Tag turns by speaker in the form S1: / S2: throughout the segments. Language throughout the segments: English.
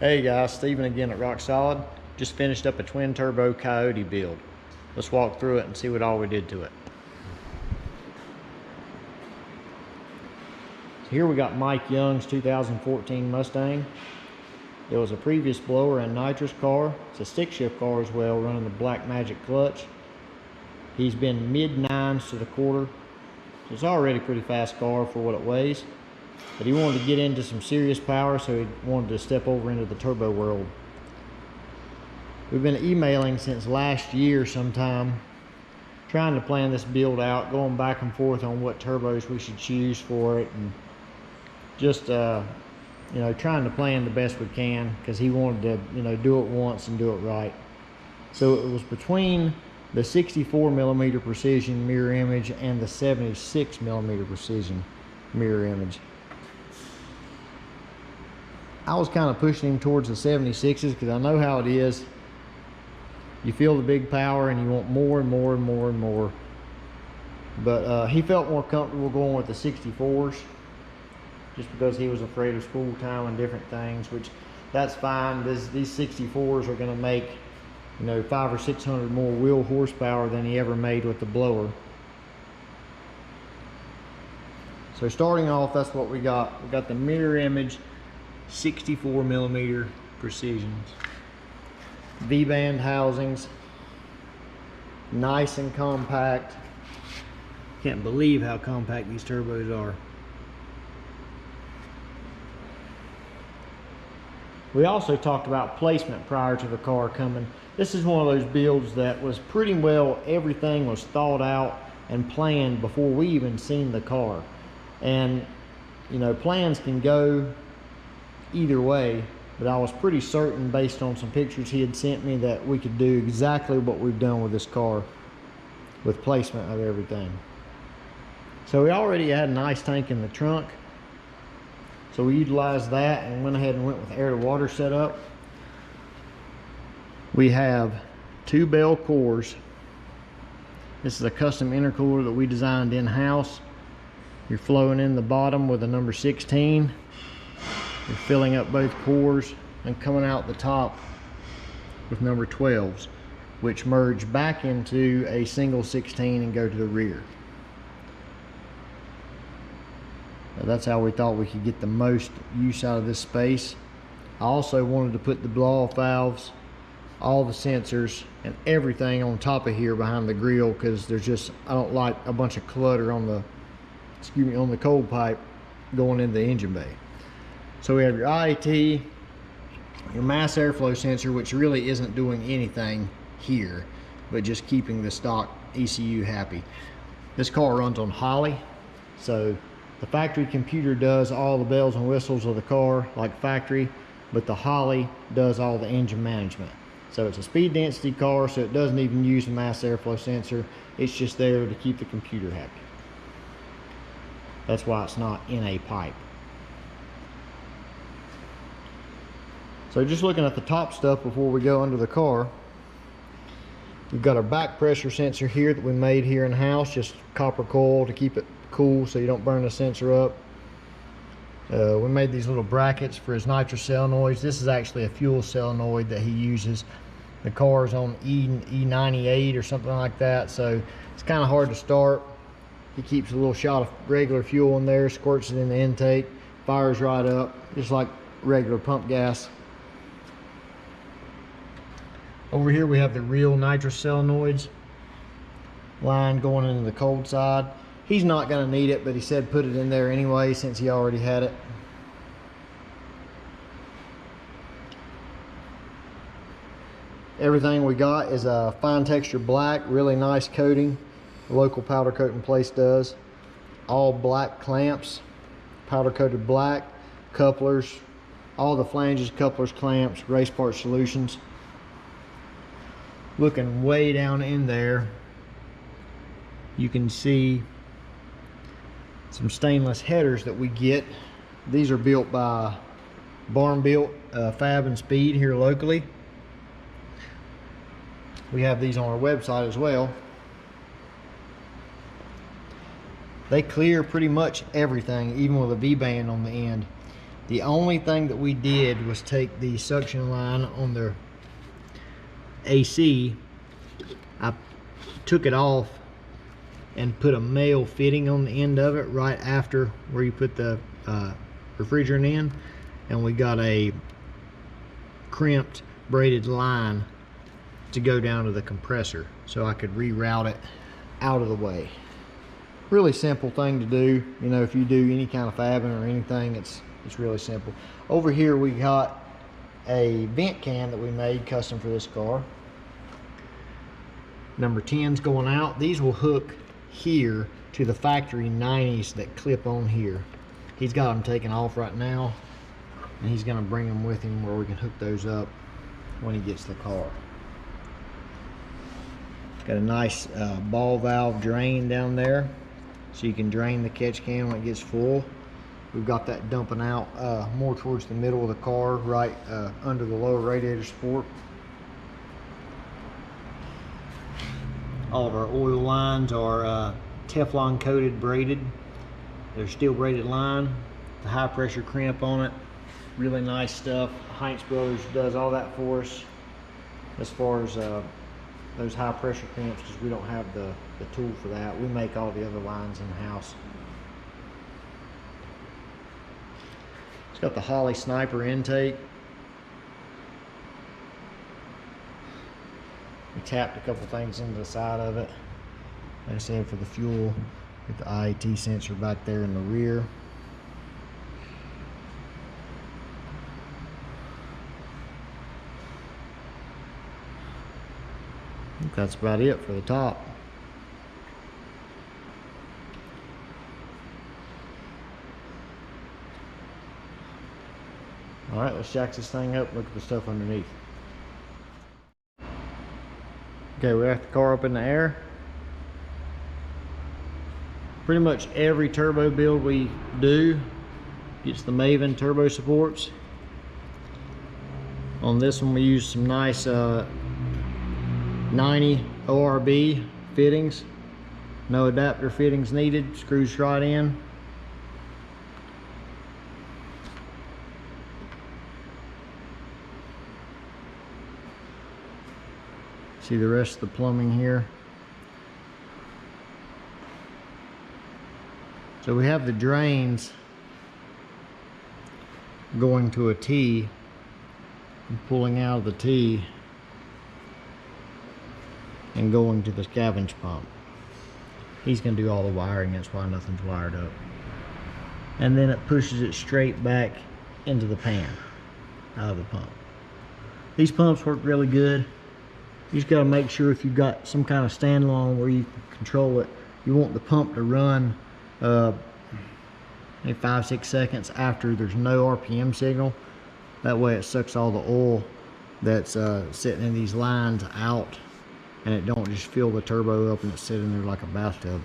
S1: Hey guys, Steven again at Rock Solid. Just finished up a twin turbo Coyote build. Let's walk through it and see what all we did to it. So here we got Mike Young's 2014 Mustang. It was a previous blower and nitrous car. It's a stick shift car as well, running the Black Magic clutch. He's been mid-9s to the quarter. So it's already a pretty fast car for what it weighs. But he wanted to get into some serious power, so he wanted to step over into the turbo world. We've been emailing since last year sometime, trying to plan this build out, going back and forth on what turbos we should choose for it, and just trying to plan the best we can, because he wanted to do it once and do it right. So it was between the 64mm precision mirror image and the 76mm precision mirror image. I was kind of pushing him towards the 76s because I know how it is. You feel the big power and you want more and more and more and more. But he felt more comfortable going with the 64s just because he was afraid of school time and different things, which that's fine. These 64s are going to make 500 or 600 more wheel horsepower than he ever made with the blower. So starting off, that's what we got. We got the mirror image 64mm precisions, V-band housings, nice and compact. Can't believe how compact these turbos are. We also talked about placement prior to the car coming. This is one of those builds that was pretty well, everything was thought out and planned before we even seen the car. And plans can go either way, but I was pretty certain based on some pictures he had sent me that we could do exactly what we've done with this car with placement of everything. So we already had an ice tank in the trunk, so we utilized that and went ahead and went with air to water setup. We have 2 Bell cores. This is a custom intercooler that we designed in-house. You're flowing in the bottom with a number 16. You're filling up both cores and coming out the top with number 12s, which merge back into a single 16 and go to the rear. So that's how we thought we could get the most use out of this space. I also wanted to put the blow-off valves, all the sensors, and everything on top of here behind the grill, because I don't like a bunch of clutter on the cold pipe going into the engine bay. So we have your IAT, your mass airflow sensor, which really isn't doing anything here, but just keeping the stock ECU happy. This car runs on Holly, so the factory computer does all the bells and whistles of the car like factory, but the Holly does all the engine management. So it's a speed density car, so it doesn't even use the mass airflow sensor. It's just there to keep the computer happy. That's why it's not in a pipe. So just looking at the top stuff before we go under the car, we've got our back pressure sensor here that we made here in house, just copper coil to keep it cool so you don't burn the sensor up. We made these little brackets for his nitrous solenoids. This is actually a fuel solenoid that he uses. The car is on E98 or something like that, so it's kind of hard to start. He keeps a little shot of regular fuel in there, squirts it in the intake, fires right up, just like regular pump gas. Over here we have the real nitrous solenoids line going into the cold side. He's not going to need it, but he said put it in there anyway since he already had it. Everything we got is a fine texture black, really nice coating. The local powder coating place does. All black clamps, powder coated black, couplers, all the flanges, couplers, clamps, race part solutions. Looking way down in there, you can see some stainless headers that we get. These are built by Barn Built Fab and Speed here locally. We have these on our website as well. They clear pretty much everything, even with a V-band on the end. The only thing that we did was take the suction line on the AC. I took it off and put a male fitting on the end of it right after where you put the refrigerant in, and we got a crimped braided line to go down to the compressor so I could reroute it out of the way. Really simple thing to do. You know, if you do any kind of fabbing or anything, it's really simple. Over here we got a vent can that we made custom for this car. Number 10's going out. These will hook here to the factory 90s that clip on here. He's got them taken off right now, and he's going to bring them with him where we can hook those up when he gets the car. Got a nice ball valve drain down there, so you can drain the catch can when it gets full. We've got that dumping out more towards the middle of the car, right under the lower radiator support. All of our oil lines are Teflon coated braided. They're steel braided line. The high pressure crimp on it. Really nice stuff. Heinz Brothers does all that for us as far as those high pressure crimps, because we don't have the tool for that. We make all the other lines in house. It's got the Holley Sniper intake. We tapped a couple things into the side of it. Like I said, for the fuel, get the IAT sensor back there in the rear. I think that's about it for the top. Alright, let's jack this thing up, look at the stuff underneath. Okay, we got the car up in the air. Pretty much every turbo build we do gets the Maven turbo supports. On this one we use some nice 90 ORB fittings. No adapter fittings needed, screws right in. See the rest of the plumbing here. So we have the drains going to a T and pulling out of the T and going to the scavenge pump. He's going to do all the wiring, that's why nothing's wired up. And then it pushes it straight back into the pan out of the pump. These pumps work really good. You just got to make sure if you've got some kind of standalone where you can control it, you want the pump to run maybe 5-6 seconds after there's no RPM signal. That way it sucks all the oil that's sitting in these lines out, and it don't just fill the turbo up and it's sitting there like a bathtub.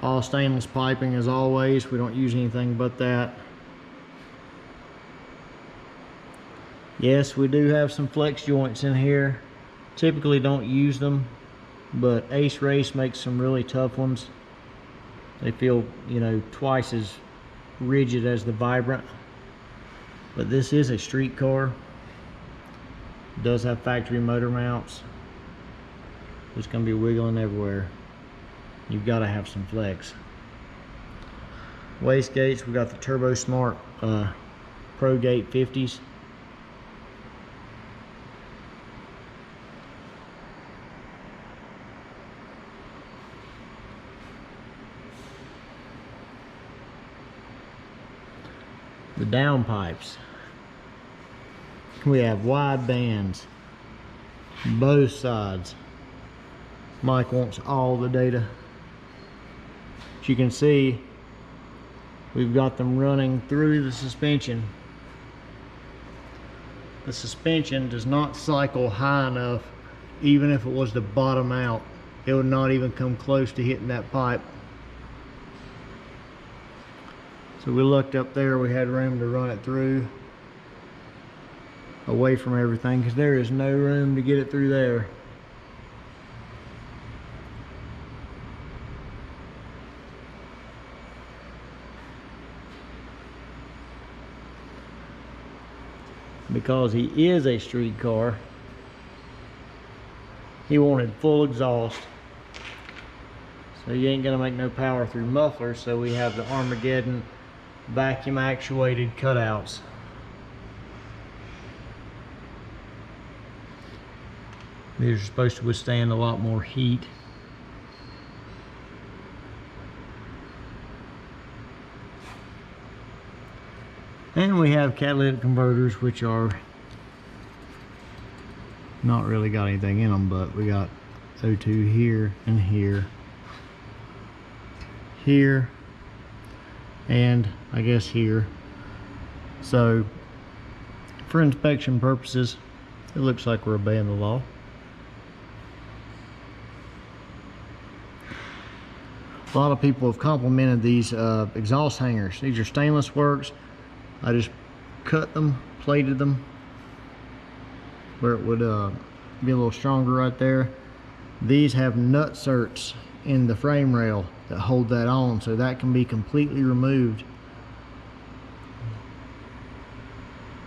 S1: All stainless piping as always. We don't use anything but that. Yes, we do have some flex joints in here. Typically don't use them, but Ace Race makes some really tough ones. They feel, you know, twice as rigid as the Vibrant. But this is a street car. It does have factory motor mounts. It's going to be wiggling everywhere. You've got to have some flex. Wastegates, we got the Turbo Smart Pro Gate 50s. The downpipes, we have wide bands, both sides. Mike wants all the data. As you can see, we've got them running through the suspension. The suspension does not cycle high enough. Even if it was to bottom out, it would not even come close to hitting that pipe. So we looked up there, we had room to run it through, away from everything, because there is no room to get it through there. because he is a street car, he wanted full exhaust. So you ain't gonna make no power through mufflers, so we have the Armageddon vacuum actuated cutouts. These are supposed to withstand a lot more heat. And we have catalytic converters, which are not really got anything in them, but we got O2 here and here, here, and I guess here. So for inspection purposes, it looks like we're obeying the law. A lot of people have complimented these exhaust hangers. These are stainless works. I just cut them, plated them where it would be a little stronger right there. These have nut certs in the frame rail that hold that on, so that can be completely removed.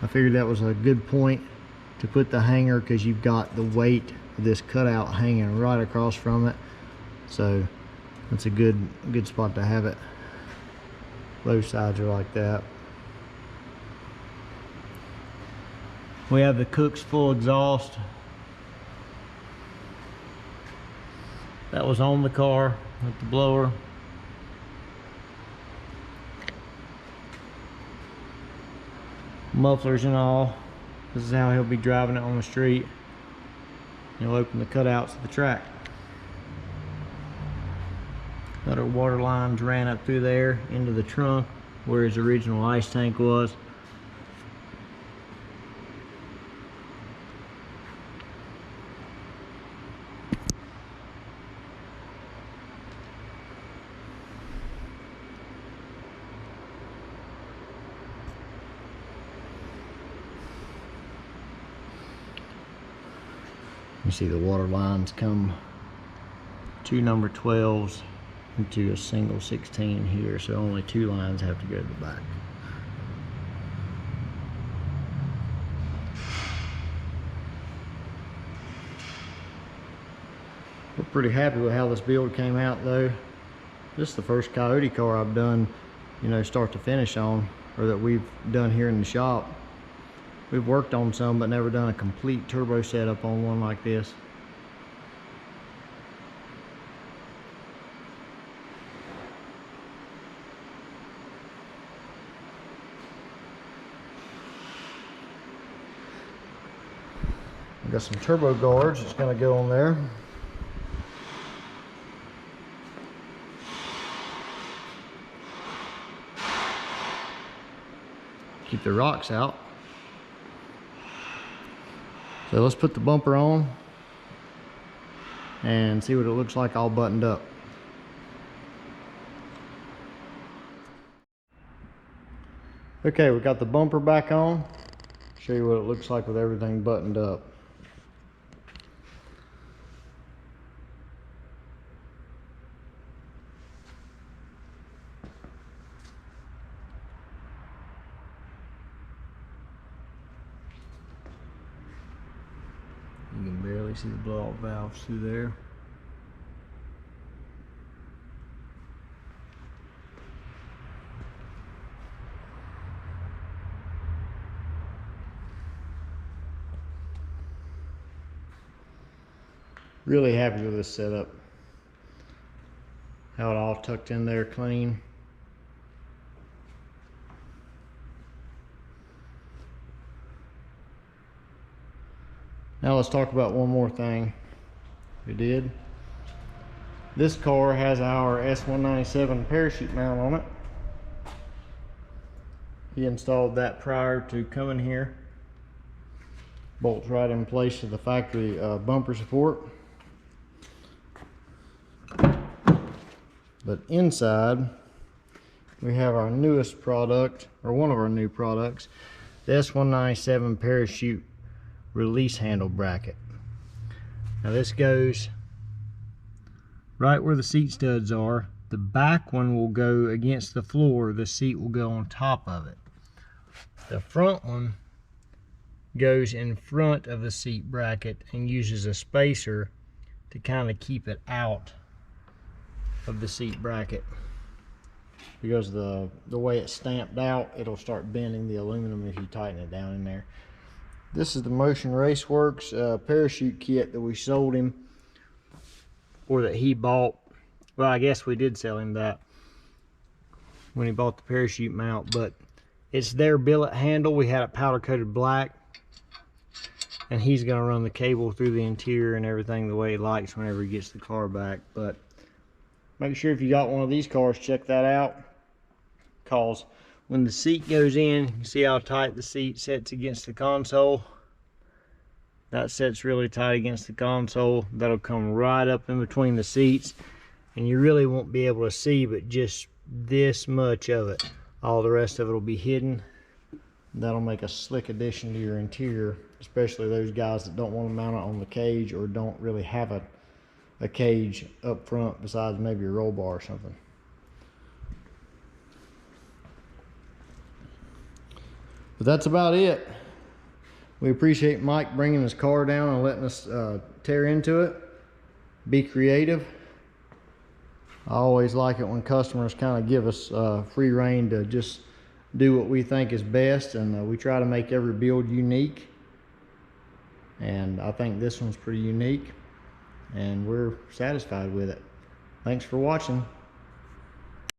S1: I figured that was a good point to put the hanger, because you've got the weight of this cutout hanging right across from it. So that's a good spot to have it. Both sides are like that. We have the Cook's full exhaust. That was on the car with the blower. Mufflers and all. This is how he'll be driving it on the street. He'll open the cutouts of the track. Other water lines ran up through there into the trunk where his original ice tank was. You see the water lines come two number 12s into a single 16 here, so only two lines have to go to the back. We're pretty happy with how this build came out though. This is the first Coyote car I've done, you know, start to finish on, or that we've done here in the shop. We've worked on some, but never done a complete turbo setup on one like this. I've got some turbo guards that's going to go on there. Keep the rocks out. So let's put the bumper on and see what it looks like all buttoned up. Okay, we got the bumper back on. Show you what it looks like with everything buttoned up. You can barely see the blow-off valves through there. Really happy with this setup. How it all tucked in there clean. Now let's talk about one more thing we did. This car has our S197 Parachute mount on it. He installed that prior to coming here. Bolts right in place to the factory bumper support. But inside we have our newest product, or one of our new products, the S197 Parachute release handle bracket. Now this goes right where the seat studs are. The back one will go against the floor, the seat will go on top of it. The front one goes in front of the seat bracket and uses a spacer to kind of keep it out of the seat bracket, because the way it's stamped out, it'll start bending the aluminum if you tighten it down in there. This is the Motion Raceworks parachute kit that we sold him, or that he bought. Well, I guess we did sell him that when he bought the parachute mount, but it's their billet handle. We had it powder coated black, and he's gonna run the cable through the interior and everything the way he likes whenever he gets the car back. But make sure if you got one of these cars, check that out, cause when the seat goes in, you see how tight the seat sets against the console. That sets really tight against the console. That'll come right up in between the seats, and you really won't be able to see but just this much of it. All the rest of it will be hidden. That'll make a slick addition to your interior, especially those guys that don't want to mount it on the cage or don't really have a cage up front besides maybe a roll bar or something. But that's about it. We appreciate Mike bringing his car down and letting us tear into it. Be creative. I always like it when customers kind of give us free rein to just do what we think is best, and we try to make every build unique. And I think this one's pretty unique, and we're satisfied with it. Thanks for watching.